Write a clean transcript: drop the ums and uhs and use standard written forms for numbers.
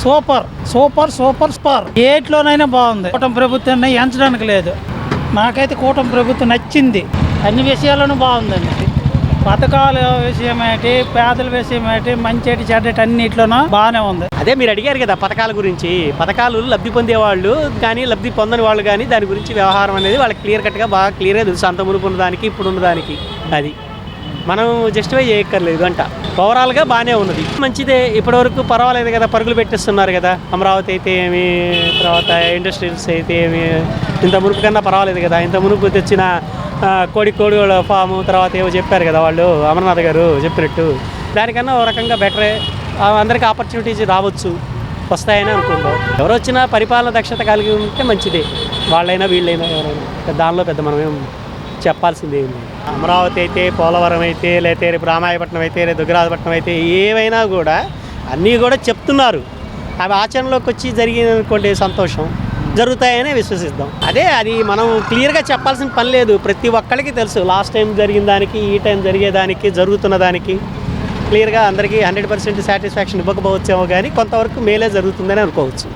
Super super super star. ఏట్లోనైనా బాగుంది. కూటమి ప్రభుత్వాన్ని ఎంచడానికి లేదు. నాకైతే కూటమి ప్రభుత్వం నచ్చింది. అన్ని విషయాల్లోనూ బాగుందండి. పథకాల విషయం ఏంటి, పేదల విషయం ఏంటి, మంచి చెడ్డటి అన్నిట్లోనూ బాగానే ఉంది. అదే మీరు అడిగారు కదా పథకాల గురించి. పథకాలు లబ్ధి పొందేవాళ్ళు కానీ లబ్ధి పొందని వాళ్ళు కానీ దాని గురించి వ్యవహారం అనేది వాళ్ళకి క్లియర్ కట్గా బాగా క్లియర్గా తెలుసు. అంత మునుపు ఉన్నదానికి ఇప్పుడు ఉన్నదానికి అది మనం జస్టిఫై చేయక్కర్లేదు అంట. ఓవరాల్గా బాగానే ఉన్నది, మంచిదే. ఇప్పటివరకు పర్వాలేదు కదా, పరుగులు పెట్టిస్తున్నారు కదా. అమరావతి అయితే ఏమి, తర్వాత ఇండస్ట్రీస్ అయితే ఏమి, ఇంత మునుపు కన్నా పర్వాలేదు కదా. ఇంత మునుపు తెచ్చిన కోడి ఫాము, తర్వాత ఏవో చెప్పారు కదా వాళ్ళు, అమర్నాథ్ గారు చెప్పినట్టు, దానికన్నా ఓ రకంగా బెటరే. అందరికీ ఆపర్చునిటీస్ రావచ్చు, వస్తాయని అనుకుందాం. ఎవరు వచ్చినా పరిపాలన దక్షత కలిగి ఉంటే మంచిదే. వాళ్ళైనా వీళ్ళైనా ఎవరైనా దానిలో పెద్ద మనమేం చెప్పాల్సింది ఏంటి. అమరావతి అయితే, పోలవరం అయితే, లేకపోతే రేపు రామాయపట్నం అయితే, రేపు దుగ్గరాజపట్నం అయితే, ఏవైనా కూడా అన్నీ కూడా చెప్తున్నారు. అవి ఆచరణలోకి వచ్చి జరిగిందనుకోండి సంతోషం, జరుగుతాయని విశ్వసిద్దాం. అదే అది మనం క్లియర్గా చెప్పాల్సిన పని లేదు. ప్రతి ఒక్కరికి తెలుసు లాస్ట్ టైం జరిగిన దానికి, ఈ టైం జరిగేదానికి, జరుగుతున్న దానికి క్లియర్గా అందరికీ 100% సాటిస్ఫాక్షన్ ఇవ్వకపోవచ్చేమో కానీ కొంతవరకు మేలే జరుగుతుందని అనుకోవచ్చు.